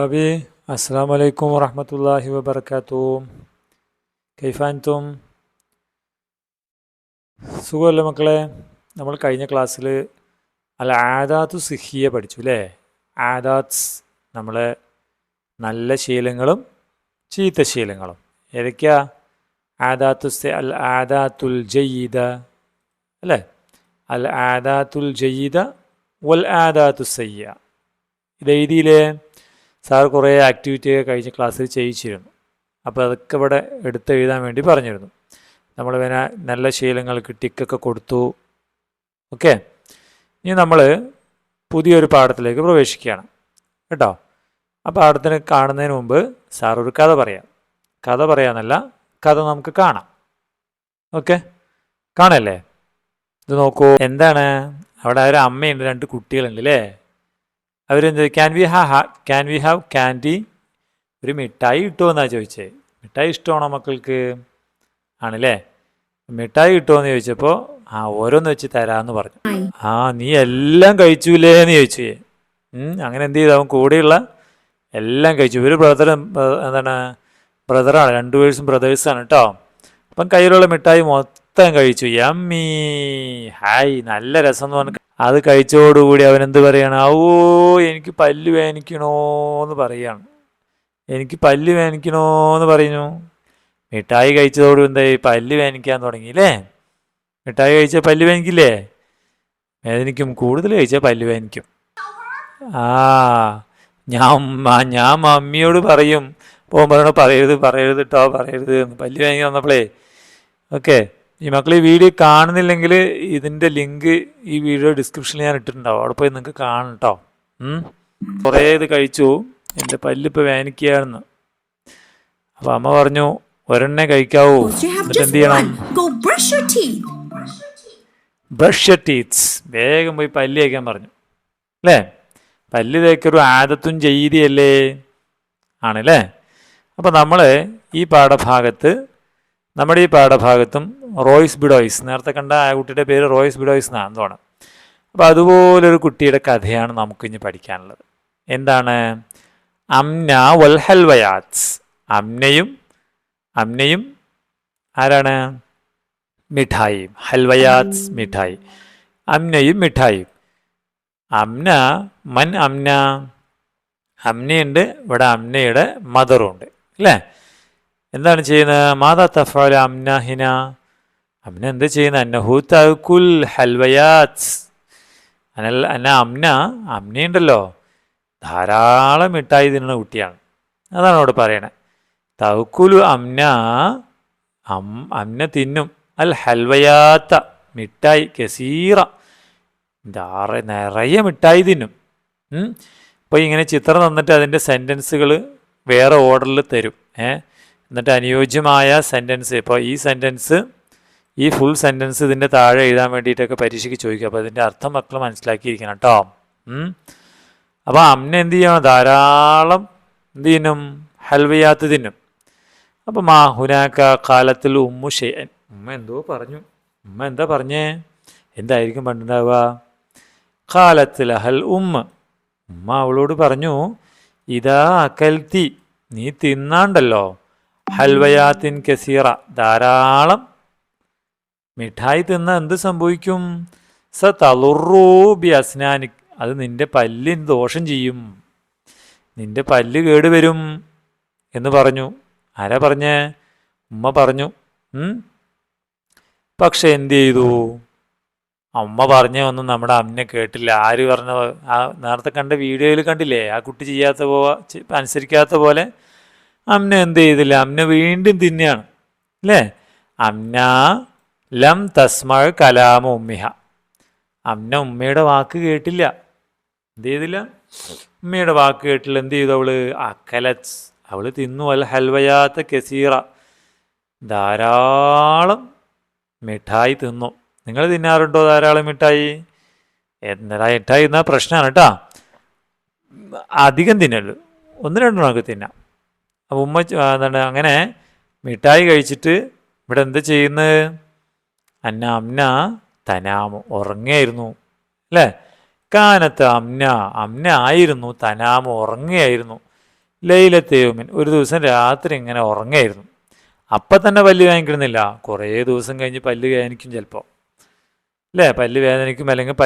طلابي السلام عليكم ورحمة الله وبركاته. كيف أنتم؟ സുഖമല്ലേ മക്കളെ? നമ്മൾ കഴിഞ്ഞ ക്ലാസ്സിൽ അൽ ആദാത്തു സിഹിയ പഠിച്ചു അല്ലേ? ആദാത്സ് നമ്മളെ നല്ല ശീലങ്ങളും ചീത്ത ശീലങ്ങളും. ഏതൊക്കെയാ? അൽ ആദാത്തുൽ ജയ്യിദ അല്ലേ? അൽ ആദാത്തുൽ ജയ്യിദ വൽ ആദാത്തു സയ്യ. ഇത് എഴുതിയില്ലേ? സാർ കുറേ ആക്ടിവിറ്റിയൊക്കെ കഴിഞ്ഞ ക്ലാസ്സിൽ ചെയ്യിച്ചിരുന്നു. അപ്പോൾ അതൊക്കെ ഇവിടെ എടുത്തെഴുതാൻ വേണ്ടി പറഞ്ഞിരുന്നു. നമ്മൾ പിന്നെ നല്ല ശീലങ്ങൾക്ക് ടിക്കൊക്കെ കൊടുത്തു. ഓക്കെ, ഇനി നമ്മൾ പുതിയൊരു പാഠത്തിലേക്ക് പ്രവേശിക്കുകയാണ് കേട്ടോ. ആ പാഠത്തിന് കാണുന്നതിന് മുമ്പ് സാർ ഒരു കഥ പറയാം. കഥ പറയാമെന്നല്ല, കഥ നമുക്ക് കാണാം. ഓക്കെ, കാണല്ലേ? ഇത് നോക്കൂ. എന്താണ് അവിടെ? ഒരു അമ്മയുണ്ട്, രണ്ട് കുട്ടികളുണ്ട് അല്ലേ? അവരെന്ത് ക്യാൻ വി ഹാവ് ക്യാൻഡി, ഒരു മിഠായി കിട്ടുമോ എന്നാണ് ചോദിച്ചത്. മിഠായി ഇഷ്ടമാണോ മക്കൾക്ക്? ആണല്ലേ? മിഠായി കിട്ടുമോ എന്ന് ചോദിച്ചപ്പോൾ ഓരോന്ന് വെച്ച് തരാമെന്ന് പറഞ്ഞു. നീ എല്ലാം കഴിച്ചൂലേ എന്ന് ചോദിച്ചു. അങ്ങനെ എന്ത് ചെയ്തു? അവൻ കൂടെയുള്ള എല്ലാം കഴിച്ചു. ഒരു ബ്രദറാണ്, രണ്ടുപേഴ്സും ബ്രദേഴ്സാണ് കേട്ടോ. അപ്പം കയ്യിലുള്ള മിഠായി മൊത്തം കഴിച്ചു. യമ്മീ ഹായ്, നല്ല രസം എന്ന് പറഞ്ഞു. അത് കഴിച്ചോടുകൂടി അവനെന്ത് പറയാണ്? എനിക്ക് പല്ല് വേദനിക്കണോന്ന് പറയാണ്. എനിക്ക് പല്ല് വേദനിക്കണോന്ന് പറഞ്ഞു. മിഠായി കഴിച്ചതോടും എന്തായി? പല്ല് വേദനിക്കാൻ തുടങ്ങിയില്ലേ? മിഠായി കഴിച്ചാൽ പല്ല് വേദനിക്കില്ലേ? വേദനിക്കും, കൂടുതൽ കഴിച്ചാൽ പല്ല് വേദനിക്കും. ഞാൻ മമ്മിയോട് പറയും, പോകുമ്പോഴാണ് പറയരുത് കേട്ടോ, പറയരുത് എന്ന്. പല്ല് വേദനിക്കാൻ വന്നപ്പോഴേ. ഓക്കെ, ഈ മക്കൾ ഈ വീഡിയോ കാണുന്നില്ലെങ്കിൽ ഇതിൻ്റെ ലിങ്ക് ഈ വീഡിയോ ഡിസ്ക്രിപ്ഷനിൽ ഞാൻ ഇട്ടിട്ടുണ്ടാവും. അവിടെ പോയി നിങ്ങൾക്ക് കാണണം കേട്ടോ. കുറേ ഇത് കഴിച്ചു, എൻ്റെ പല്ലിപ്പോൾ വേദനിക്കുകയാണെന്ന്. അപ്പോൾ അമ്മ പറഞ്ഞു ഒരെണ്ണേ കഴിക്കാവൂ, എന്നിട്ട് എന്ത് ചെയ്യണം? ബ്രഷ് യുവർ ടീത്ത്സ്, വേഗം പോയി പല്ല് തേക്കാൻ പറഞ്ഞു അല്ലേ? പല്ല് തേക്കൊരു ആദത്തും ചെയ്തിയല്ലേ? ആണല്ലേ? അപ്പോൾ നമ്മൾ നമ്മുടെ ഈ പാഠഭാഗത്തും റോയ്സ് ബിഡോയ്സ്, നേരത്തെ കണ്ട ആ കുട്ടിയുടെ പേര് റോയ്സ് ബിഡോയ്സ് എന്നാണ് തോന്നുന്നത്. അപ്പോൾ അതുപോലൊരു കുട്ടിയുടെ കഥയാണ് നമുക്കിനി പഠിക്കാനുള്ളത്. എന്താണ്? അംന വൽ ഹൽവയാത്സ്. അംനയും ആരാണ്? മിഠായിയും. ഹൽവയാത്സ് മിഠായി, അംനയും മിഠായിയും. അംന അംനയുണ്ട് ഇവിടെ, അംനയുടെ മദറും ഉണ്ട് അല്ലേ? എന്താണ് ചെയ്യുന്നത്? മാതാ തഫഅല അംന ഹിന. അംന എന്ത് ചെയ്യുന്നത്? അന്നഹു തഅകുൽ ഹൽവയാത്സ്. അംനയുണ്ടല്ലോ ധാരാളം മിഠായി തിന്നുന്ന കുട്ടിയാണ്. അതാണ് അവിടെ പറയണേ. തഅകുലു അംന തിന്നും അൽ ഹൽവയാത്ത മിഠായി കസീറ, നിറയെ മിഠായി തിന്നും. ഇപ്പോൾ ഇങ്ങനെ ചിത്രം തന്നിട്ട് അതിൻ്റെ സെൻറ്റൻസുകൾ വേറെ ഓർഡറിൽ തരും. എന്നിട്ട് അനുയോജ്യമായ സെൻറ്റൻസ്, ഇപ്പോൾ ഈ ഫുൾ സെൻറ്റൻസ് ഇതിൻ്റെ താഴെ എഴുതാൻ വേണ്ടിയിട്ടൊക്കെ പരീക്ഷയ്ക്ക് ചോദിക്കും. അപ്പോൾ അതിൻ്റെ അർത്ഥം മക്കൾ മനസ്സിലാക്കിയിരിക്കണം കേട്ടോ. അപ്പോൾ അമ്മ എന്ത് ചെയ്യണം? ധാരാളം എന്ത് തിന്നും? ഹൽവയാത്ത് തിന്നും. അപ്പോൾ ഹുനാക്ക കാലത്തിൽ ഉമ്മു ഷെയ്അൻ, ഉമ്മ എന്തോ പറഞ്ഞു. ഉമ്മ എന്താ പറഞ്ഞേ? എന്തായിരിക്കും പണ്ടുണ്ടാവുക? കാലത്തിൽ ഹൽ ഉമ്മ അവളോട് പറഞ്ഞു, ഇതാ അകൽത്തി, നീ തിന്നാണ്ടല്ലോ, ഹൽവയാത്തിൻ കസീറ, ധാരാളം മിഠായി തിന്ന എന്ത് സംഭവിക്കും? സ തളുറു ബി അസ്നാനിക്, അത് നിന്റെ പല്ലിന് ദോഷം ചെയ്യും, നിന്റെ പല്ല് കേടുവരും എന്ന് പറഞ്ഞു. ആരാ പറഞ്ഞേ? ഉമ്മ പറഞ്ഞു. പക്ഷെ എന്ത് ചെയ്തു? അമ്മ പറഞ്ഞ ഒന്നും നമ്മുടെ അമ്മനെ കേട്ടില്ല. ആര് പറഞ്ഞ? നേരത്തെ കണ്ട വീഡിയോയിൽ കണ്ടില്ലേ? ആ കുട്ടി അനുസരിക്കാത്ത പോലെ അമ്മ എന്ത് ചെയ്തില്ല? അമ്മ വീണ്ടും തിന്നെയാണ് അല്ലേ? അമ്ന ലം തസ്മഅ കലാമ ഉമ്മിഹ, അമ്മ ഉമ്മയുടെ വാക്ക് കേട്ടില്ല. എന്ത് ചെയ്തില്ല? ഉമ്മയുടെ വാക്ക് കേട്ടില്ല. എന്ത് ചെയ്തു? അവള് തിന്നു അൽ ഹൽവയാത്ത കസീറ, ധാരാളം മിഠായി തിന്നു. നിങ്ങൾ തിന്നാറുണ്ടോ ധാരാളം മിഠായി? മിഠായി തിന്നാൽ പ്രശ്നമാണ് കേട്ടോ. അധികം തിന്നല്ലോ, 1-2 നമുക്ക് തിന്നാം. അപ്പം ഉമ്മ അങ്ങനെ മിഠായി കഴിച്ചിട്ട് ഇവിടെ എന്ത് ചെയ്യുന്നത്? അംന തനാമു, ഉറങ്ങുകയായിരുന്നു അല്ലേ? കാനത്ത് അംന ആയിരുന്നു, തനാമു ഉറങ്ങുകയായിരുന്നു. ലൈലത്തെ യൗമിൻ, ഒരു ദിവസം രാത്രി ഇങ്ങനെ ഉറങ്ങായിരുന്നു. അപ്പം തന്നെ പല്ല് വേദനിക്കണമെന്നില്ല, കുറേ ദിവസം കഴിഞ്ഞ് പല്ല് വേദനിക്കും ചിലപ്പോൾ, അല്ലേ? പല്ല് വേദനിക്കും, അല്ലെങ്കിൽ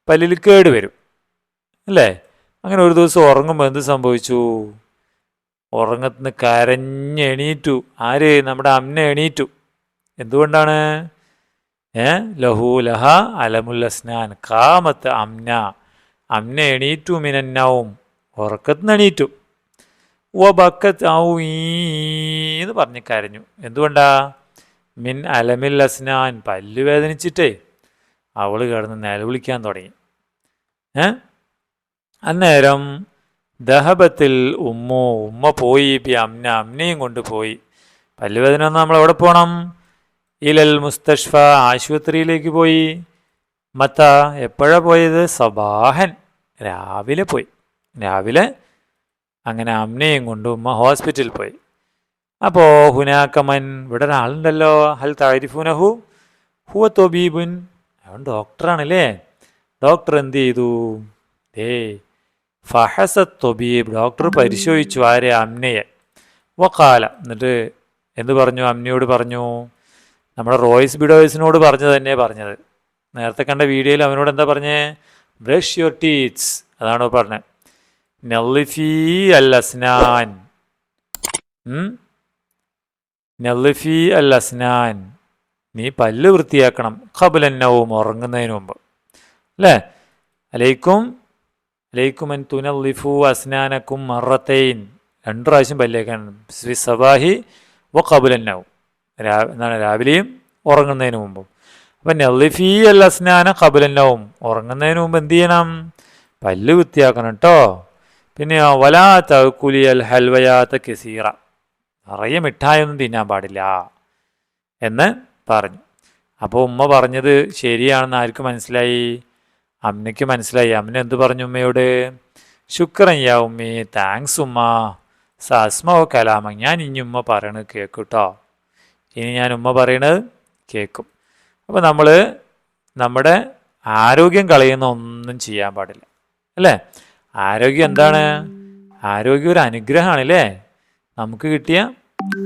പല്ലിൽ കേട് വരും, അല്ലേ? അങ്ങനെ ഒരു ദിവസം ഉറങ്ങുമ്പോൾ എന്ത് സംഭവിച്ചു? ഉറങ്ങത്തിന് കരഞ്ഞ് എണീറ്റു. ആര്? നമ്മുടെ അമ്ന എണീറ്റു. എന്തുകൊണ്ടാണ്? ലഹു ലഹ അലമുൽ അസ്നാൻ കാമത്ത് അമ്ന എണീറ്റു മിനന്നവും, ഉറക്കത്തിന് എണീറ്റു. ബക്കത്ത് എന്ന് പറഞ്ഞ് കരഞ്ഞു. എന്തുകൊണ്ടാ? മിൻ അലമിൽ അസ്നാൻ, പല്ല് വേദനിച്ചിട്ടേ അവൾ കിടന്ന് നിലവിളിക്കാൻ തുടങ്ങി. അന്നേരം ദഹബത്തിൽ ഉമ്മ പോയി, അമ്നയും കൊണ്ട് പോയി. പല്ലുവേദന വന്നാൽ നമ്മൾ എവിടെ പോകണം? ഇലൽ മുസ്തഷ്ഫ, ആശുപത്രിയിലേക്ക് പോയി. എപ്പോഴാണ് പോയത്? സബാഹൻ, രാവിലെ പോയി. രാവിലെ അങ്ങനെ അമ്നയും കൊണ്ട് ഉമ്മ ഹോസ്പിറ്റലിൽ പോയി. അപ്പോൾ ഹുനാക്കമൻ, ഇവിടെ ഒരാളുണ്ടല്ലോ, ഹൽ താരിഫുനഹു ഹുവ തൊബീബുൻ, അവൻ ഡോക്ടറാണല്ലേ. ഡോക്ടർ എന്ത് ചെയ്തു? ഫഹസത്ത് തൊബീബ്, ഡോക്ടർ പരിശോധിച്ചു ആരെ? അമ്നയെ. വക്കാല, എന്നിട്ട് എന്ത് പറഞ്ഞു? അമ്നയോട് പറഞ്ഞു, നമ്മുടെ റോയ്സ് ബിഡോയ്സിനോട് പറഞ്ഞു തന്നെ പറഞ്ഞത്. നേരത്തെ കണ്ട വീഡിയോയിൽ അവനോട് എന്താ പറഞ്ഞേ? ബ്രഷ് യുവർ ടീത്ത്സ്, അതാണോ പറഞ്ഞത്? നളിഫി അൽ അസ്നാൻ, നളിഫി അൽ അസ്നാൻ, നീ പല്ല് വൃത്തിയാക്കണം. ഖബലന്നവും, ഉറങ്ങുന്നതിന് മുമ്പ്, അല്ലേ? അലൈക്കും അൻ തുനളിഫു അസ്നാനക്കും മറത്തൈൻ, 2 പ്രാവശ്യം പല്ലേക്കാണ്. സബാഹി വ ഖബലന്നവും, എന്താണ്? രാവിലെയും ഉറങ്ങുന്നതിന് മുമ്പും. അപ്പം നളിഫി അൽ അസ്നാന ഖബലന്നവും, ഉറങ്ങുന്നതിന് മുമ്പ് എന്ത് ചെയ്യണം? പല്ല് വൃത്തിയാക്കണം കേട്ടോ. പിന്നെ വലാ തഅക്കുലി അൽ ഹൽവയാത്ത കസീറ, നിറയെ മിഠായൊന്നും തിന്നാൻ പാടില്ല എന്ന് പറഞ്ഞു. അപ്പോൾ ഉമ്മ പറഞ്ഞത് ശരിയാണെന്ന് ആർക്ക് മനസ്സിലായി? അമ്മയ്ക്ക് മനസ്സിലായി. അമ്മ എന്ത് പറഞ്ഞു ഉമ്മയോട്? ശുക്രൻ യാ ഉമ്മി, താങ്ക്സ് ഉമ്മ, സസ്മോ കലാമ, ഞാൻ ഇനി ഉമ്മ പറയണത് കേൾക്കും കേട്ടോ. ഇനി ഞാൻ ഉമ്മ പറയണത് കേൾക്കും. അപ്പോൾ നമ്മൾ നമ്മുടെ ആരോഗ്യം കളയുന്ന ഒന്നും ചെയ്യാൻ പാടില്ല, അല്ലേ? ആരോഗ്യം എന്താണ്? ആരോഗ്യം ഒരു അനുഗ്രഹമാണ്, അല്ലേ? നമുക്ക് കിട്ടിയ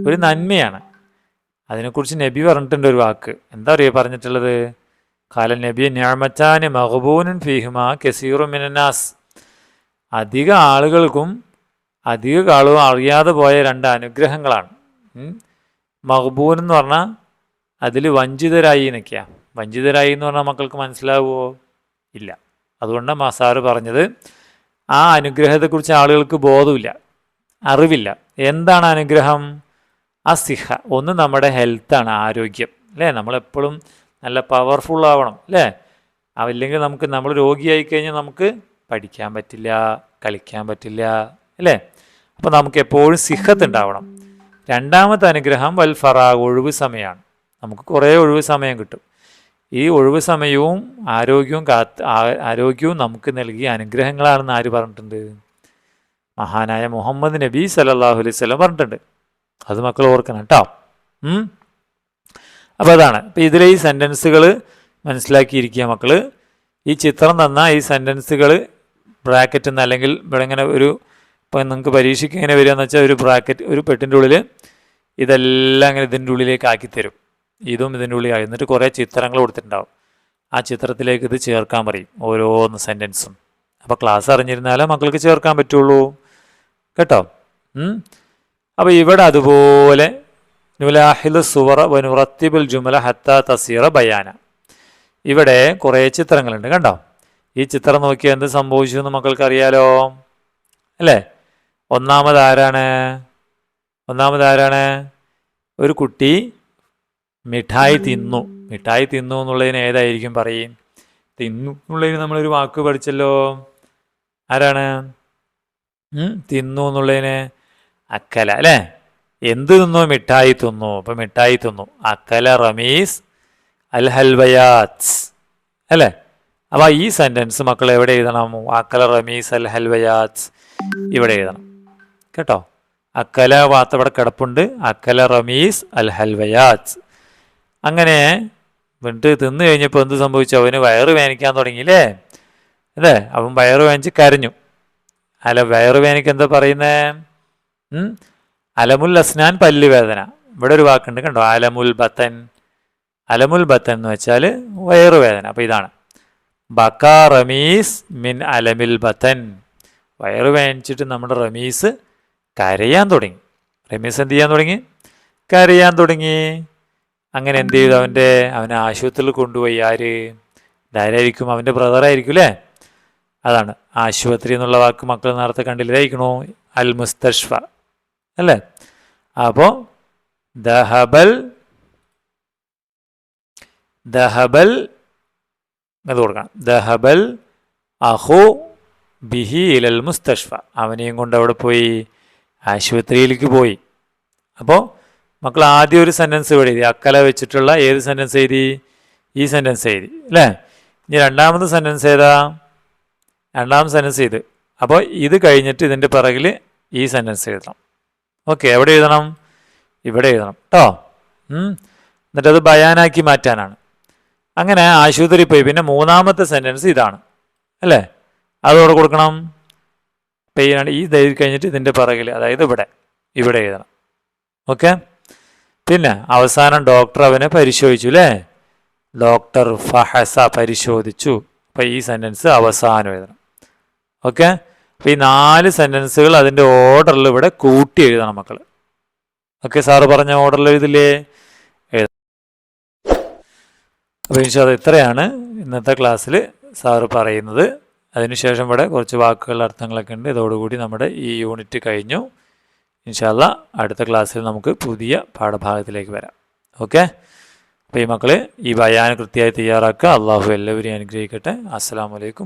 ഒരു നന്മയാണ്. അതിനെക്കുറിച്ച് നബി പറഞ്ഞിട്ടുണ്ട് ഒരു വാക്ക്. എന്താ അറിയുക പറഞ്ഞിട്ടുള്ളത്? ഖാല നബി നിഅമത്താനി മഗ്ബൂനുൻ ഫീഹിമാ കസീറു മിനന്നാസ്, അധിക ആളുകൾക്കും അറിയാതെ പോയ 2 അനുഗ്രഹങ്ങളാണ്. മഗ്ബൂൻ എന്ന് പറഞ്ഞാൽ അതിൽ വഞ്ചിതരായി എന്നൊക്കെയാണ്. വഞ്ചിതരായി എന്ന് പറഞ്ഞാൽ മക്കൾക്ക് മനസ്സിലാവുമോ? ഇല്ല. അതുകൊണ്ടാണ് മസാറ് പറഞ്ഞത് ആ അനുഗ്രഹത്തെക്കുറിച്ച് ആളുകൾക്ക് ബോധമില്ല, അറിവില്ല. എന്താണ് അനുഗ്രഹം? അസിഹ, ഒന്ന് നമ്മുടെ ഹെൽത്താണ്, ആരോഗ്യം, അല്ലേ? നമ്മളെപ്പോഴും നല്ല പവർഫുൾ ആവണം, അല്ലേ? അല്ലെങ്കിൽ നമ്മൾ രോഗിയായി കഴിഞ്ഞാൽ നമുക്ക് പഠിക്കാൻ പറ്റില്ല, കളിക്കാൻ പറ്റില്ല, അല്ലേ? അപ്പോൾ നമുക്ക് എപ്പോഴും സിഹത്ത് ഉണ്ടാവണം. 2ാമത്തെ അനുഗ്രഹം വൽ ഫറാഗ്, ഒഴിവ് സമയമാണ്. നമുക്ക് കുറേ ഒഴിവ് സമയം കിട്ടും. ഈ ഒഴിവ് സമയവും ആരോഗ്യവും നമുക്ക് നൽകിയ അനുഗ്രഹങ്ങളാണെന്ന് ആര് പറഞ്ഞിട്ടുണ്ട്? മഹാനായ മുഹമ്മദ് നബി സല്ലല്ലാഹു അലൈഹി വസല്ലം പറഞ്ഞിട്ടുണ്ട്. അത് മക്കൾ ഓർക്കണം കേട്ടോ. അപ്പോൾ അതാണ്. ഇപ്പോൾ ഇതിലെ ഈ സെൻറ്റൻസുകൾ മനസ്സിലാക്കിയിരിക്കുക മക്കൾ. ഈ ചിത്രം തന്ന ഈ സെൻറ്റൻസുകൾ ബ്രാക്കറ്റിൽ നിന്ന്, അല്ലെങ്കിൽ ഇവിടെ ഇങ്ങനെ ഇപ്പോൾ നിങ്ങൾക്ക് പരീക്ഷയ്ക്ക് എങ്ങനെ വരികയെന്ന് വെച്ചാൽ ഒരു ബ്രാക്കറ്റ്, ഒരു പെട്ടിൻ്റെ ഉള്ളിൽ ഇതെല്ലാം ഇങ്ങനെ ഇതിൻ്റെ ഉള്ളിലേക്ക് ആക്കിത്തരും. ഇതും ഇതിൻ്റെ ഉള്ളിൽ ആയി, എന്നിട്ട് കുറേ ചിത്രങ്ങൾ കൊടുത്തിട്ടുണ്ടാവും. ആ ചിത്രത്തിലേക്ക് ഇത് ചേർക്കാൻ പറയും, ഓരോന്ന് സെൻറ്റൻസും. അപ്പോൾ ക്ലാസ് അറിഞ്ഞിരുന്നാലേ മക്കൾക്ക് ചേർക്കാൻ പറ്റുള്ളൂ കേട്ടോ. അപ്പോൾ ഇവിടെ അതുപോലെ നുലാഹിൽ സുവറ വനുറത്തിബുൽ ജുമല ഹത്ത തസീറ ബയാന, ഇവിടെ കുറേ ചിത്രങ്ങളുണ്ട് കണ്ടോ. ഈ ചിത്രം നോക്കിയാൽ എന്ത് സംഭവിച്ചു എന്ന് മക്കൾക്ക് അറിയാലോ, അല്ലേ? ഒന്നാമതാരാണ്? ഒരു കുട്ടി മിഠായി തിന്നു. മിഠായി തിന്നു എന്നുള്ളതിന് ഏതായിരിക്കും പറയും? തിന്നു എന്നുള്ളതിന് നമ്മളൊരു വാക്ക് പഠിച്ചല്ലോ. ആരാണ് തിന്നു എന്നുള്ളതിന്? അക്കല, അല്ലേ? എന്ത് തിന്നു? മിഠായി തിന്നു. അപ്പം മിഠായി തിന്നു. അക്കല റമീസ് അൽ ഹൽവയാത്ത്, അല്ലേ? അപ്പോൾ ഈ സെൻറ്റൻസ് മക്കൾ എവിടെ എഴുതണം? അക്കല റമീസ് അൽ ഹൽവയാത്ത് ഇവിടെ എഴുതണം കേട്ടോ. അക്കല വാത്ത ഇവിടെ കിടപ്പുണ്ട്. അക്കല റമീസ് അൽ ഹൽവയാത്ത്. അങ്ങനെ വീണ്ടും തിന്നു കഴിഞ്ഞപ്പോൾ എന്ത് സംഭവിച്ചു? അവന് വയറ് വേദനിക്കാൻ തുടങ്ങിയില്ലേ, അല്ലേ? അവൻ വയറ് വേദനിച്ച് കരഞ്ഞു. വയറുവേദനയ്ക്ക് എന്താ പറയുന്നേ? അലമുൽ അസ്നാൻ പല്ലുവേദന. ഇവിടെ ഒരു വാക്കുണ്ട് കണ്ടോ, അലമുൽ ബത്തൻ. അലമുൽ ബത്തൻ എന്ന് വെച്ചാൽ വയറുവേദന. അപ്പോൾ ഇതാണ് ബക്ക റമീസ് മിൻ അലമിൽ ബത്തൻ. വയറ് വേദനിച്ചിട്ട് നമ്മുടെ റമീസ് കരയാൻ തുടങ്ങി. റമീസ് എന്ത് ചെയ്യാൻ തുടങ്ങി? കരയാൻ തുടങ്ങി. അങ്ങനെ എന്ത് ചെയ്തു? അവനെ ആശുപത്രിയിൽ കൊണ്ടുപോയി. ആരായിരിക്കും? അവൻ്റെ ബ്രദറായിരിക്കും അല്ലേ? അതാണ് ആശുപത്രി എന്നുള്ള വാക്ക് മക്കൾ നേരത്തെ കണ്ടില്ലായിരിക്കണോ? അൽ മുസ്തഷ്ഫ അല്ലേ? അപ്പോൾ ദഹബൽ അത് കൊടുക്കണം. ദഹബൽ അഹു ബിഹി ഇലൽ മുസ്തഷ്ഫ. അവനെയും കൊണ്ട് അവിടെ പോയി, ആശുപത്രിയിലേക്ക് പോയി. അപ്പോൾ മക്കൾ ആദ്യം ഒരു സെൻറ്റൻസ് ഇവിടെ എഴുതി. അക്കല വെച്ചിട്ടുള്ള ഏത് സെൻറ്റൻസ് എഴുതി? ഈ സെൻറ്റൻസ് എഴുതി അല്ലേ? ഇനി രണ്ടാമത്തെ സെൻറ്റൻസ് ഏതാ? രണ്ടാമത്തെ സെൻറ്റൻസ് ഇത്. അപ്പോൾ ഇത് കഴിഞ്ഞിട്ട് ഇതിൻ്റെ പിറകിൽ ഈ സെൻറ്റൻസ് എഴുതണം. ഓക്കെ, എവിടെ എഴുതണം? ഇവിടെ എഴുതണം കേട്ടോ. എന്നിട്ടത് ബയാനാക്കി മാറ്റാനാണ്. അങ്ങനെ ആശുപത്രി പോയി. പിന്നെ മൂന്നാമത്തെ സെൻറ്റൻസ് ഇതാണ് അല്ലേ? അതോടെ കൊടുക്കണം. പെയ്യാണ് ഈ എഴുതി കഴിഞ്ഞിട്ട് ഇതിൻ്റെ പിറകിൽ, അതായത് ഇവിടെ എഴുതണം. ഓക്കെ. പിന്നെ അവസാനം ഡോക്ടർ അവനെ പരിശോധിച്ചു അല്ലേ? ഡോക്ടർ ഫഹസ പരിശോധിച്ചു. അപ്പം ഈ സെൻറ്റൻസ് അവസാനം എഴുതണം. ഓക്കെ. അപ്പം ഈ 4 സെൻറ്റൻസുകൾ അതിൻ്റെ ഓർഡറിൽ ഇവിടെ കൂട്ടി എഴുതണം മക്കൾ. ഓക്കെ, സാറ് പറഞ്ഞ ഓർഡറിൽ എഴുതില്ലേ? എഴുതണം. അപ്പോൾ ഇൻഷാല്ലാ ഇത്രയാണ് ഇന്നത്തെ ക്ലാസ്സിൽ സാറ് പറയുന്നത്. അതിനുശേഷം ഇവിടെ കുറച്ച് വാക്കുകളുടെ അർത്ഥങ്ങളൊക്കെ ഉണ്ട്. ഇതോടുകൂടി നമ്മുടെ ഈ യൂണിറ്റ് കഴിഞ്ഞു. ഇൻഷാല്ലാ അടുത്ത ക്ലാസ്സിൽ നമുക്ക് പുതിയ പാഠഭാഗത്തിലേക്ക് വരാം. ഓക്കെ. അപ്പോൾ ഈ മക്കൾ ഈ ബയാൻ കൃത്യമായി തയ്യാറാക്കുക. അള്ളാഹു എല്ലാവരെയും അനുഗ്രഹിക്കട്ടെ. അസ്സലാമു അലൈക്കും.